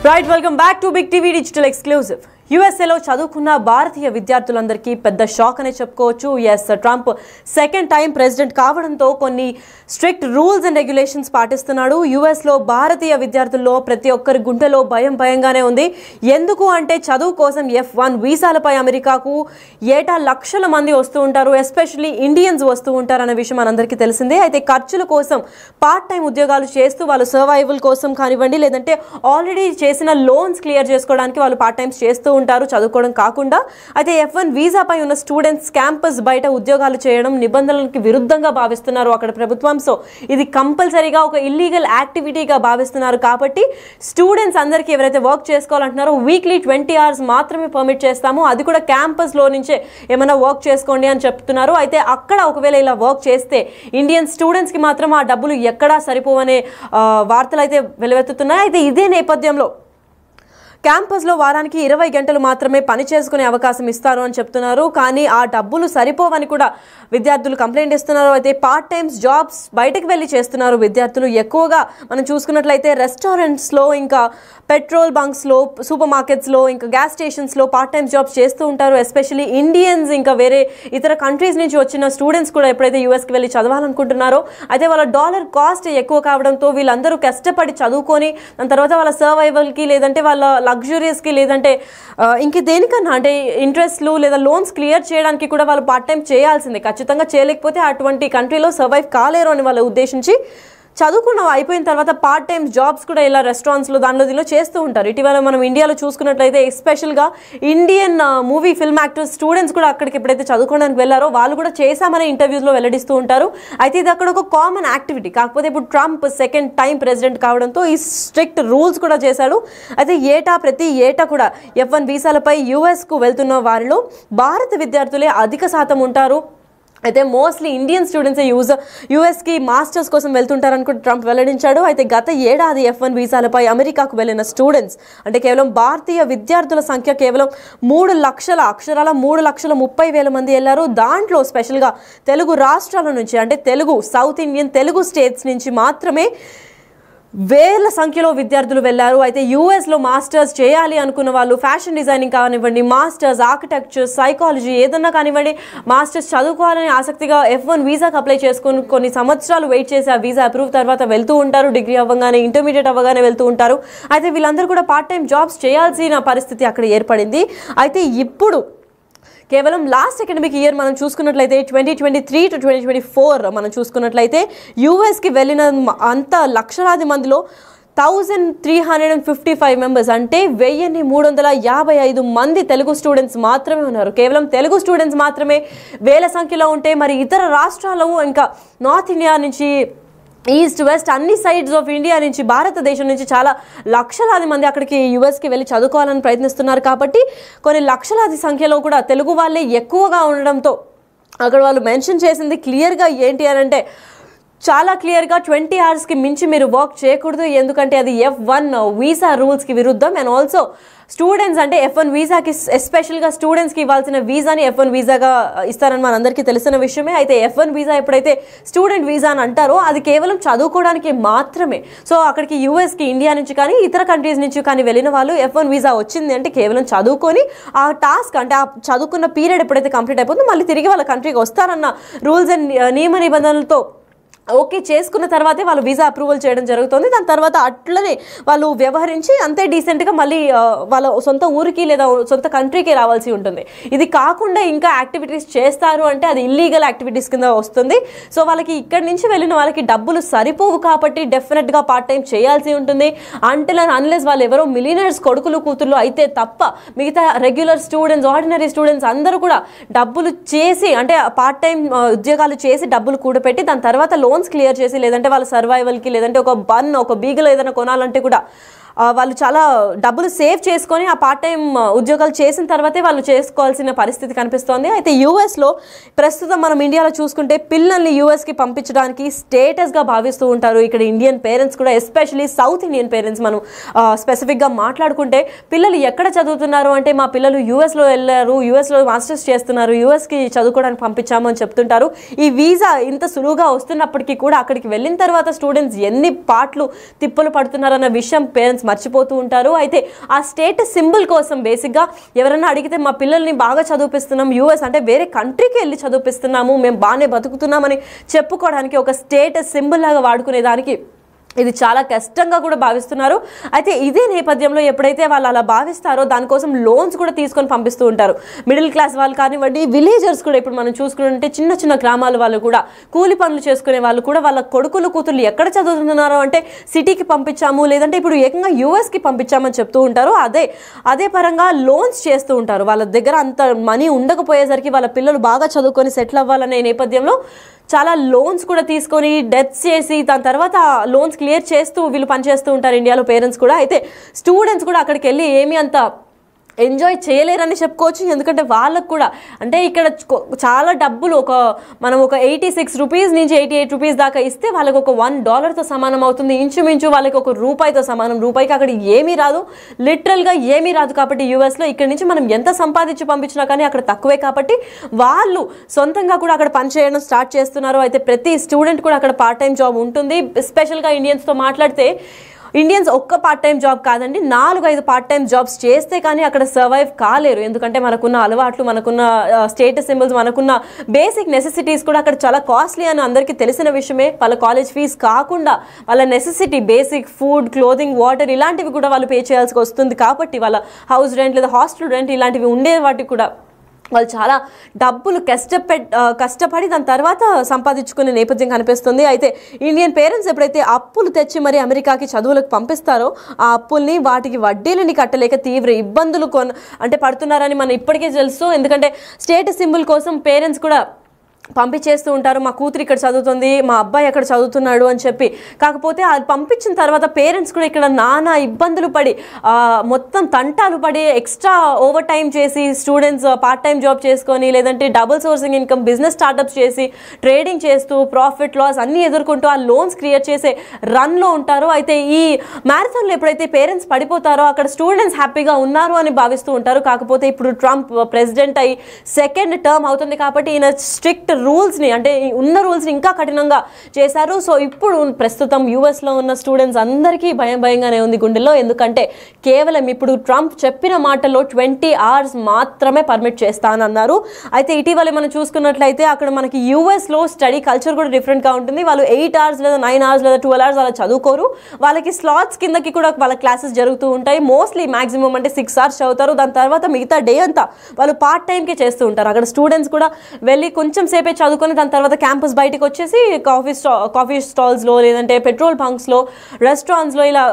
Right, welcome back to Big TV Digital Exclusive. యూఎస్ఏలో చదువుకున్న భారతీయ విద్యార్థులందరికీ పెద్ద షాక్ అనే చెప్పుకోవచ్చు. ట్రంప్ సెకండ్ టైం ప్రెసిడెంట్ కావడంతో కొన్ని స్ట్రిక్ట్ రూల్స్ అండ్ రెగ్యులేషన్స్ పాటిస్తున్నాడు. యూఎస్లో భారతీయ విద్యార్థుల్లో ప్రతి ఒక్కరి గుండెలో భయంగానే ఉంది. ఎందుకు అంటే చదువు కోసం F1 వీసాలపై అమెరికాకు ఏటా లక్షల మంది వస్తూ ఉంటారు. ఎస్పెషల్లీ ఇండియన్స్ వస్తూ ఉంటారు అనే విషయం మనందరికీ తెలిసిందే. అయితే ఖర్చుల కోసం పార్ట్ టైం ఉద్యోగాలు చేస్తూ వాళ్ళు సర్వైవల్ కోసం కానివ్వండి, లేదంటే ఆల్రెడీ చేసిన లోన్స్ క్లియర్ చేసుకోవడానికి వాళ్ళు పార్ట్ టైమ్స్ చేస్తూ ఉంటారు చదువుకోవడం కాకుండా. అయితే F1 వీసాపై ఉన్న స్టూడెంట్స్ క్యాంపస్ బయట ఉద్యోగాలు చేయడం నిబంధనలకు విరుద్ధంగా భావిస్తున్నారు అక్కడ ప్రభుత్వం. సో ఇది కంపల్సరీగా ఒక ఇల్లీగల్ యాక్టివిటీగా భావిస్తున్నారు. కాబట్టి స్టూడెంట్స్ అందరికీ ఎవరైతే వర్క్ చేసుకోవాలంటున్నారో వీక్లీ 20 hours మాత్రమే పర్మిట్ చేస్తాము, అది కూడా క్యాంపస్లో నుంచే ఏమైనా వర్క్ చేసుకోండి అని చెప్తున్నారు. అయితే అక్కడ ఒకవేళ ఇలా వర్క్ చేస్తే ఇండియన్ స్టూడెంట్స్కి మాత్రం ఆ డబ్బులు ఎక్కడా సరిపోవనే వార్తలు అయితే వెలువెత్తుతున్నాయి. అయితే ఇదే నేపథ్యంలో క్యాంపస్లో వారానికి 20 గంటలు మాత్రమే పని చేసుకునే అవకాశం ఇస్తారు అని చెప్తున్నారు. కానీ ఆ డబ్బులు సరిపోవని కూడా విద్యార్థులు కంప్లైంట్ ఇస్తున్నారు. అయితే పార్ట్ టైమ్స్ జాబ్స్ బయటకు వెళ్ళి చేస్తున్నారు విద్యార్థులు. ఎక్కువగా మనం చూసుకున్నట్లయితే రెస్టారెంట్స్లో, ఇంకా పెట్రోల్ బంక్స్లో, సూపర్ మార్కెట్స్లో, ఇంకా గ్యాస్ స్టేషన్స్లో పార్ట్ టైమ్ జాబ్స్ చేస్తూ ఉంటారు. ఎస్పెషల్లీ ఇండియన్స్, ఇంకా వేరే ఇతర కంట్రీస్ నుంచి వచ్చిన స్టూడెంట్స్ కూడా ఎప్పుడైతే యూఎస్కి వెళ్ళి చదవాలనుకుంటున్నారో అయితే వాళ్ళ డాలర్ కాస్ట్ ఎక్కువ కావడంతో వీళ్ళందరూ కష్టపడి చదువుకొని దాని తర్వాత వాళ్ళ సర్వైవల్కి, లేదంటే వాళ్ళ లగ్జరీస్కి, లేదంటే ఇంక దేనికన్నా అంటే ఇంట్రెస్ట్లు లేదా లోన్స్ క్లియర్ చేయడానికి కూడా వాళ్ళు పార్ట్ టైం చేయాల్సిందే. ఖచ్చితంగా చేయలేకపోతే అటువంటి కంట్రీలో సర్వైవ్ కాలేరు అని వాళ్ళు ఉద్దేశించి చదువుకున్న అయిపోయిన తర్వాత పార్ట్ టైమ్ జాబ్స్ కూడా ఇలా రెస్టారెంట్స్లో దీనిలో చేస్తూ ఉంటారు. ఇటీవల మనం ఇండియాలో చూసుకున్నట్లయితే ఎస్పెషల్గా Indian movie film actors students కూడా అక్కడికి ఎప్పుడైతే చదువుకోవడానికి వెళ్ళారో వాళ్ళు కూడా చేశామనే ఇంటర్వ్యూస్లో వెల్లడిస్తూ ఉంటారు. అయితే ఇది అక్కడ ఒక కామన్ యాక్టివిటీ. కాకపోతే ఇప్పుడు ట్రంప్ సెకండ్ టైం ప్రెసిడెంట్ కావడంతో ఈ స్ట్రిక్ట్ రూల్స్ కూడా చేశాడు. అయితే ప్రతి ఏటా కూడా F1 వీసాలపై యూఎస్కు వెళ్తున్న వారిలో భారత విద్యార్థులే అధిక శాతం ఉంటారు. అయితే మోస్ట్లీ ఇండియన్ స్టూడెంట్స్ యూఎస్కి మాస్టర్స్ కోసం వెళ్తుంటారని కూడా ట్రంప్ వెల్లడించాడు. అయితే గత ఏడాది F1 వీసాలపై అమెరికాకు వెళ్ళిన స్టూడెంట్స్ అంటే కేవలం భారతీయ విద్యార్థుల సంఖ్య కేవలం 3,30,000 మంది వెళ్ళారు. దాంట్లో స్పెషల్గా తెలుగు రాష్ట్రాల నుంచి అంటే సౌత్ ఇండియన్ తెలుగు స్టేట్స్ నుంచి మాత్రమే వేల సంఖ్యలో విద్యార్థులు వెళ్ళారు. అయితే యూఎస్లో మాస్టర్స్ చేయాలి అనుకున్న వాళ్ళు ఫ్యాషన్ డిజైనింగ్ కానివ్వండి, మాస్టర్స్ ఆర్కిటెక్చర్, సైకాలజీ ఏదన్నా కానివ్వండి, మాస్టర్స్ చదువుకోవాలని ఆసక్తిగా F1 వీసాకి అప్లై చేసుకుని కొన్ని సంవత్సరాలు వెయిట్ చేసి ఆ వీసా అప్రూవ్ తర్వాత వెళ్తూ ఉంటారు. డిగ్రీ అవ్వగానే, ఇంటర్మీడియట్ అవ్వగానే వెళ్తూ ఉంటారు. అయితే వీళ్ళందరూ కూడా పార్ట్ టైం జాబ్స్ చేయాల్సిన పరిస్థితి అక్కడ ఏర్పడింది. అయితే ఇప్పుడు కేవలం లాస్ట్ అకాడమిక్ ఇయర్ మనం చూసుకున్నట్లయితే 2023 to 2024 మనం చూసుకున్నట్లయితే యూఎస్కి వెళ్ళిన అంత లక్షలాది మందిలో 1355 మెంబర్స్ అంటే 1355 మంది తెలుగు స్టూడెంట్స్ మాత్రమే ఉన్నారు. కేవలం తెలుగు స్టూడెంట్స్ మాత్రమే వేల సంఖ్యలో ఉంటే మరి ఇతర రాష్ట్రాలు, ఇంకా నార్త్ ఇండియా నుంచి ఈస్ట్ వెస్ట్ అన్ని సైడ్స్ ఆఫ్ ఇండియా నుంచి, భారతదేశం నుంచి చాలా లక్షలాది మంది అక్కడికి యూఎస్కి వెళ్ళి చదువుకోవాలని ప్రయత్నిస్తున్నారు. కాబట్టి కొన్ని లక్షలాది సంఖ్యలో కూడా తెలుగు వాళ్ళే ఎక్కువగా ఉండడంతో అక్కడ వాళ్ళు మెన్షన్ చేసింది క్లియర్గా ఏంటి అని అంటే చాలా క్లియర్గా 20 hours మించి మీరు వర్క్ చేయకూడదు. ఎందుకంటే అది F1 వీసా రూల్స్కి విరుద్ధం. అండ్ ఆల్సో స్టూడెంట్స్ అంటే F1 వీసాకి ఎస్పెషల్గా స్టూడెంట్స్కి ఇవ్వాల్సిన వీసాని F1 వీసాగా ఇస్తారని మనందరికీ తెలిసిన విషయమే. అయితే F1 వీసా ఎప్పుడైతే స్టూడెంట్ వీసా అని అంటారో అది కేవలం చదువుకోవడానికి మాత్రమే. సో అక్కడికి యూఎస్కి ఇండియా నుంచి కానీ ఇతర కంట్రీస్ నుంచి కానీ వెళ్ళిన వాళ్ళు F1 వీసా వచ్చింది అంటే కేవలం చదువుకొని ఆ టాస్క్ అంటే ఆ చదువుకున్న పీరియడ్ ఎప్పుడైతే కంప్లీట్ అయిపోతుందో మళ్ళీ తిరిగి వాళ్ళ కంట్రీకి వస్తారన్న రూల్స్ అండ్ నియమ నిబంధనలతో ఓకే చేసుకున్న తర్వాతే వాళ్ళు వీసా అప్రూవల్ చేయడం జరుగుతుంది. దాని తర్వాత అట్లనే వాళ్ళు వ్యవహరించి అంతే డీసెంట్గా మళ్ళీ వాళ్ళ సొంత ఊరికి లేదా సొంత కంట్రీకి రావాల్సి ఉంటుంది. ఇది కాకుండా ఇంకా యాక్టివిటీస్ చేస్తారు అంటే అది ఇల్లీగల్ యాక్టివిటీస్ కింద వస్తుంది. సో వాళ్ళకి ఇక్కడి నుంచి వెళ్ళిన వాళ్ళకి డబ్బులు సరిపోవు కాబట్టి డెఫినెట్గా పార్ట్ టైం చేయాల్సి ఉంటుంది. అన్లెస్ వాళ్ళు ఎవరో మిలియనర్స్ కొడుకులు కూతుర్లు అయితే తప్ప మిగతా రెగ్యులర్ స్టూడెంట్స్, ఆర్డినరీ స్టూడెంట్స్ అందరూ కూడా డబ్బులు చేసి అంటే పార్ట్ టైం ఉద్యోగాలు చేసి డబ్బులు కూడపెట్టి దాని తర్వాత లోన్స్ క్లియర్ చేసి, లేదంటే వాళ్ళ సర్వైవల్కి, లేదంటే ఒక బీగలు ఏదైనా కొనాలంటే కూడా వాళ్ళు చాలా డబ్బులు సేవ్ చేసుకొని ఆ పార్ట్ టైం ఉద్యోగాలు చేసిన తర్వాతే వాళ్ళు చేసుకోవాల్సిన పరిస్థితి కనిపిస్తోంది. అయితే యూఎస్లో ప్రస్తుతం మనం ఇండియాలో చూసుకుంటే పిల్లల్ని యూఎస్కి పంపించడానికి స్టేటస్గా భావిస్తూ ఉంటారు ఇక్కడ ఇండియన్ పేరెంట్స్ కూడా, ఎస్పెషలీ సౌత్ ఇండియన్ పేరెంట్స్. మనం స్పెసిఫిక్గా మాట్లాడుకుంటే పిల్లలు ఎక్కడ చదువుతున్నారు అంటే మా పిల్లలు యూఎస్లో వెళ్ళారు, యూఎస్లో మాస్టర్స్ చేస్తున్నారు, యూఎస్కి చదువుకోవడానికి పంపించాము అని చెప్తుంటారు. ఈ వీసా ఇంత సులువుగా వస్తున్నప్పటికీ కూడా అక్కడికి వెళ్ళిన తర్వాత స్టూడెంట్స్ ఎన్ని పాటలు తిప్పలు పడుతున్నారన్న విషయం పేరెంట్స్ మర్చిపోతూ ఉంటారు. అయితే ఆ స్టేటస్ సింబల్ కోసం బేసిక్గా ఎవరైనా అడిగితే మా పిల్లల్ని బాగా చదివిస్తున్నాం, యూఎస్ అంటే వేరే కంట్రీకి వెళ్ళి చదివిస్తున్నాము, మేము బాగానే బతుకుతున్నామని చెప్పుకోవడానికి ఒక స్టేటస్ సింబల్ లాగా వాడుకునేదానికి ఇది చాలా కష్టంగా కూడా భావిస్తున్నారు. అయితే ఇదే నేపథ్యంలో ఎప్పుడైతే వాళ్ళు అలా భావిస్తారో దానికోసం లోన్స్ కూడా తీసుకొని పంపిస్తూ ఉంటారు. మిడిల్ క్లాస్ వాళ్ళు కానివ్వండి, విలేజర్స్ కూడా ఇప్పుడు మనం చూసుకుంటే చిన్న చిన్న గ్రామాల వాళ్ళు కూడా కూలి పనులు చేసుకునే వాళ్ళు కూడా వాళ్ళ కొడుకులు కూతుర్లు ఎక్కడ చదువుతున్నారో అంటే సిటీకి పంపించాము, లేదంటే ఇప్పుడు ఏకంగా యూఎస్కి పంపించామని చెప్తూ ఉంటారు. అదే పరంగా లోన్స్ చేస్తూ ఉంటారు. వాళ్ళ దగ్గర అంత మనీ ఉండకపోయేసరికి వాళ్ళ పిల్లలు బాగా చదువుకొని సెటిల్ అవ్వాలనే నేపథ్యంలో చాలా లోన్స్ కూడా తీసుకొని డెత్స్ చేసి దాని తర్వాత లోన్స్ క్లియర్ చేస్తూ వీళ్ళు పనిచేస్తూ ఉంటారు ఇండియాలో పేరెంట్స్ కూడా. అయితే స్టూడెంట్స్ కూడా అక్కడికి వెళ్ళి ఏమీ అంత ఎంజాయ్ చేయలేరని చెప్పుకోవచ్చు. ఎందుకంటే వాళ్ళకు కూడా అంటే ఇక్కడ చాలా డబ్బులు మనం ఒక 86 రూపీస్ నుంచి 88 రూపీస్ దాకా ఇస్తే వాళ్ళకి ఒక $1 సమానం అవుతుంది. ఇంచుమించు వాళ్ళకి ఒక రూపాయితో సమానం. రూపాయికి అక్కడ ఏమీ రాదు, లిటరల్గా ఏమీ రాదు. కాబట్టి యూఎస్లో ఇక్కడ నుంచి మనం ఎంత సంపాదించి పంపించినా కానీ అక్కడ తక్కువే. కాబట్టి వాళ్ళు సొంతంగా కూడా అక్కడ పనిచేయడం స్టార్ట్ చేస్తున్నారు. అయితే ప్రతి స్టూడెంట్ కూడా అక్కడ పార్ట్ టైం జాబ్ ఉంటుంది. స్పెషల్గా ఇండియన్స్తో మాట్లాడితే ఇండియన్స్ ఒక్క పార్ట్ టైం జాబ్ కాదండి, 4-5 పార్ట్ టైం జాబ్స్ చేస్తే కానీ అక్కడ సర్వైవ్ కాలేరు. ఎందుకంటే మనకున్న అలవాట్లు, మనకున్న స్టేటస్ సింబల్స్, మనకున్న బేసిక్ నెసెసిటీస్ కూడా అక్కడ చాలా కాస్ట్లీ అని అందరికీ తెలిసిన విషయమే. వాళ్ళ కాలేజ్ ఫీజు కాకుండా వాళ్ళ necessity basic food, clothing, water ఇలాంటివి కూడా వాళ్ళు పే చేయాల్సి వస్తుంది. కాబట్టి వాళ్ళ హౌస్ రెంట్ లేదా హాస్టల్ రెంట్ ఇలాంటివి ఉండే వాటికి కూడా వాళ్ళు చాలా డబ్బులు కష్టపడి దాని తర్వాత సంపాదించుకునే నేపథ్యం కనిపిస్తుంది. అయితే ఇండియన్ పేరెంట్స్ ఎప్పుడైతే అప్పులు తెచ్చి మరి అమెరికాకి చదువులకు పంపిస్తారో ఆ అప్పుల్ని వాటికి వడ్డీలని కట్టలేక తీవ్ర ఇబ్బందులు పడుతున్నారని మనం ఇప్పటికే తెలుసు. ఎందుకంటే స్టేటస్ సింబల్ కోసం పేరెంట్స్ కూడా పంపించేస్తూ ఉంటారు. మా కూతురు ఇక్కడ చదువుతుంది, మా అబ్బాయి అక్కడ చదువుతున్నాడు అని చెప్పి. కాకపోతే అది పంపించిన తర్వాత పేరెంట్స్ కూడా ఇక్కడ నానా ఇబ్బందులు పడి మొత్తం తంటాలు పడి ఎక్స్ట్రా ఓవర్ టైం చేసి స్టూడెంట్స్ పార్ట్ టైం జాబ్ చేసుకొని లేదంటే double sourcing income business startups చేసి ట్రేడింగ్ చేస్తూ ప్రాఫిట్ లాస్ అన్నీ ఎదుర్కొంటూ ఆ లోన్స్ క్లియర్ చేసే రన్లో ఉంటారు. అయితే ఈ మ్యారథాన్లో ఎప్పుడైతే పేరెంట్స్ పడిపోతారో అక్కడ స్టూడెంట్స్ హ్యాపీగా ఉన్నారు అని భావిస్తూ ఉంటారు. కాకపోతే ఇప్పుడు ట్రంప్ ప్రెసిడెంట్ అయ్యి సెకండ్ టర్మ్ అవుతుంది కాబట్టి ఈయన స్ట్రిక్ట్ రూల్స్ని అంటే ఉన్న రూల్స్ని ఇంకా కఠినంగా చేశారు. సో ఇప్పుడు ప్రస్తుతం యూఎస్లో ఉన్న స్టూడెంట్స్ అందరికీ భయంగానే ఉంది గుండెల్లో. ఎందుకంటే కేవలం ఇప్పుడు ట్రంప్ చెప్పిన మాటల్లో 20 hours మాత్రమే పర్మిట్ చేస్తానన్నారు. అయితే ఇటీవల మనం చూసుకున్నట్లయితే అక్కడ మనకి యూఎస్లో స్టడీ కల్చర్ కూడా డిఫరెంట్గా ఉంటుంది. వాళ్ళు 8 hours లేదా 9 hours లేదా 12 hours అలా చదువుకోరు. వాళ్ళకి స్లాట్స్ కిందకి కూడా వాళ్ళ క్లాసెస్ జరుగుతూ ఉంటాయి. మోస్ట్లీ మాక్సిమం అంటే 6 hours చదువుతారు. దాని తర్వాత మిగతా డే అంతా వాళ్ళు పార్ట్ టైంకి చేస్తూ ఉంటారు. అక్కడ స్టూడెంట్స్ కూడా వెళ్ళి కొంచెం సేపే చదువుకొని దాని తర్వాత క్యాంపస్ బయటకు వచ్చేసి కాఫీ స్టాల్స్లో లేదంటే పెట్రోల్ బంక్స్లో, రెస్టారెంట్స్లో ఇలా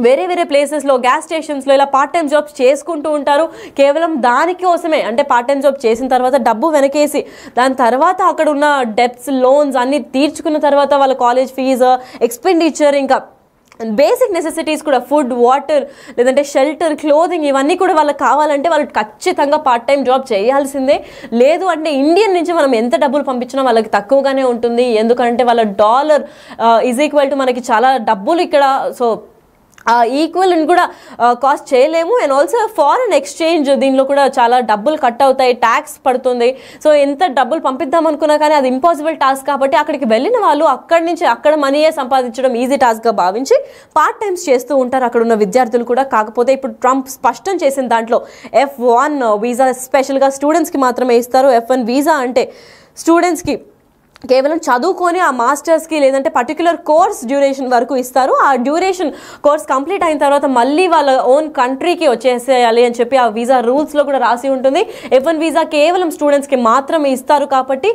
వేరే ప్లేసెస్లో, గ్యాస్ స్టేషన్స్లో ఇలా పార్ట్ టైం జాబ్స్ చేసుకుంటూ ఉంటారు. కేవలం దానికోసమే అంటే పార్ట్ టైం జాబ్ చేసిన తర్వాత డబ్బు వెనకేసి దాని తర్వాత అక్కడ ఉన్న డెబ్ట్స్, లోన్స్ అన్నీ తీర్చుకున్న తర్వాత వాళ్ళ కాలేజ్ ఫీజు, ఎక్స్పెండిచర్, ఇంకా బేసిక్ నెసెసిటీస్ కూడా ఫుడ్, వాటర్ లేదంటే షెల్టర్, క్లోదింగ్ ఇవన్నీ కూడా వాళ్ళకి కావాలంటే వాళ్ళు ఖచ్చితంగా పార్ట్ టైం జాబ్ చేయాల్సిందే. లేదు అంటే ఇండియన్ నుంచి మనం ఎంత డబ్బులు పంపించినా వాళ్ళకి తక్కువగానే ఉంటుంది. ఎందుకంటే వాళ్ళ డాలర్ ఈజ్ ఈక్వల్ టు మనకి చాలా డబ్బులు ఇక్కడ. సో ఈక్వల్ కూడా కాస్ట్ చేయలేము. అండ్ ఆల్సో ఫారెన్ ఎక్స్చేంజ్ దీనిలో కూడా చాలా డబ్బులు కట్ అవుతాయి, ట్యాక్స్ పడుతుంది. సో ఎంత డబ్బులు పంపిద్దాం అనుకున్నా కానీ అది ఇంపాసిబుల్ టాస్క్. కాబట్టి అక్కడికి వెళ్ళిన వాళ్ళు అక్కడి నుంచి అక్కడ మనీయే సంపాదించడం ఈజీ టాస్క్గా భావించి పార్ట్ టైమ్స్ చేస్తూ ఉంటారు అక్కడ ఉన్న విద్యార్థులు కూడా. కాకపోతే ఇప్పుడు ట్రంప్ స్పష్టం చేసిన దాంట్లో F1 వీసా స్పెషల్గా స్టూడెంట్స్కి మాత్రమే ఇస్తారు. F1 వీసా అంటే స్టూడెంట్స్కి కేవలం చదువుకొని ఆ మాస్టర్స్కి లేదంటే పర్టికులర్ కోర్స్ డ్యూరేషన్ వరకు ఇస్తారు. ఆ డ్యూరేషన్ కోర్స్ కంప్లీట్ అయిన తర్వాత మళ్ళీ వాళ్ళ ఓన్ కంట్రీకి వచ్చేసేయాలి అని చెప్పి ఆ వీసా రూల్స్లో కూడా రాసి ఉంటుంది. F1 వీసా కేవలం స్టూడెంట్స్కి మాత్రమే ఇస్తారు. కాబట్టి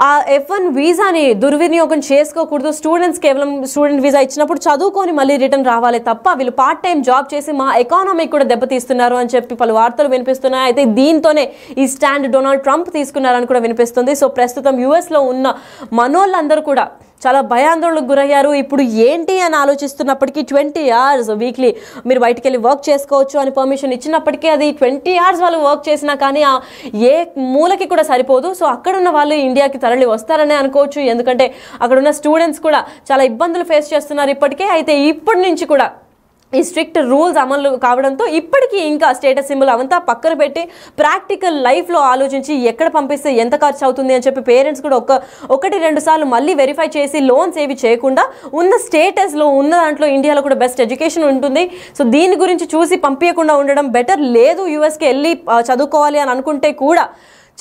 ఆ F1 వీసాని దుర్వినియోగం చేసుకోకూడదు. స్టూడెంట్స్ కేవలం స్టూడెంట్ వీసా ఇచ్చినప్పుడు చదువుకొని మళ్ళీ రిటర్న్ రావాలి తప్ప వీళ్ళు పార్ట్ టైం జాబ్ చేసి మా ఎకానమీ కూడా దెబ్బతీస్తున్నారు అని చెప్పి పలు వార్తలు వినిపిస్తున్నాయి. అయితే దీంతోనే ఈ స్టాండ్ డొనాల్డ్ ట్రంప్ తీసుకున్నారని కూడా వినిపిస్తుంది. సో ప్రస్తుతం యూఎస్లో ఉన్న మనోళ్ళందరూ కూడా చాలా భయాందోళనకు గురయ్యారు. ఇప్పుడు ఏంటి అని ఆలోచిస్తున్నప్పటికీ 20 hours వీక్లీ మీరు బయటికి వెళ్ళి వర్క్ చేసుకోవచ్చు అని పర్మిషన్ ఇచ్చినప్పటికీ అది 20 hours వాళ్ళు వర్క్ చేసినా కానీ ఏ మూలకి కూడా సరిపోదు. సో అక్కడున్న వాళ్ళు ఇండియాకి తరలి వస్తారనే అనుకోవచ్చు. ఎందుకంటే అక్కడున్న స్టూడెంట్స్ కూడా చాలా ఇబ్బందులు ఫేస్ చేస్తున్నారు ఇప్పటికే. అయితే ఇప్పటి నుంచి కూడా ఈ స్ట్రిక్ట్ రూల్స్ అమలు కావడంతో ఇప్పటికీ ఇంకా స్టేటస్ సింబల్ అవంతా పక్కన పెట్టి ప్రాక్టికల్ లైఫ్లో ఆలోచించి ఎక్కడ పంపిస్తే ఎంత ఖర్చు అవుతుంది అని చెప్పి పేరెంట్స్ కూడా ఒకటి రెండు సార్లు మళ్ళీ వెరిఫై చేసి లోన్స్ ఏవి చేయకుండా ఉన్న స్టేటస్లో ఉన్న దాంట్లో ఇండియాలో కూడా బెస్ట్ ఎడ్యుకేషన్ ఉంటుంది. సో దీని గురించి చూసి పంపించకుండా ఉండడం బెటర్. లేదు యూఎస్కి వెళ్ళి చదువుకోవాలి అని అనుకుంటే కూడా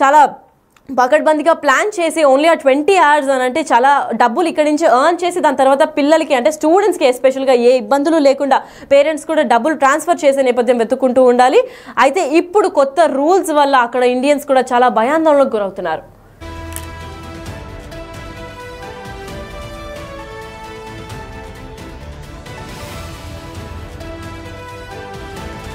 చాలా పకడ్బందీగా ప్లాన్ చేసి ఓన్లీ ఆ 20 hours అని అంటే చాలా డబ్బులు ఇక్కడి నుంచి ఎర్న్ చేసి దాని తర్వాత పిల్లలకి అంటే స్టూడెంట్స్కి ఎస్పెషల్గా ఏ ఇబ్బందులు లేకుండా పేరెంట్స్ కూడా డబ్బులు ట్రాన్స్ఫర్ చేసే నేపథ్యం వెతుక్కుంటూ ఉండాలి. అయితే ఇప్పుడు కొత్త రూల్స్ వల్ల అక్కడ ఇండియన్స్ కూడా చాలా భయాందోళనకు గురవుతున్నారు.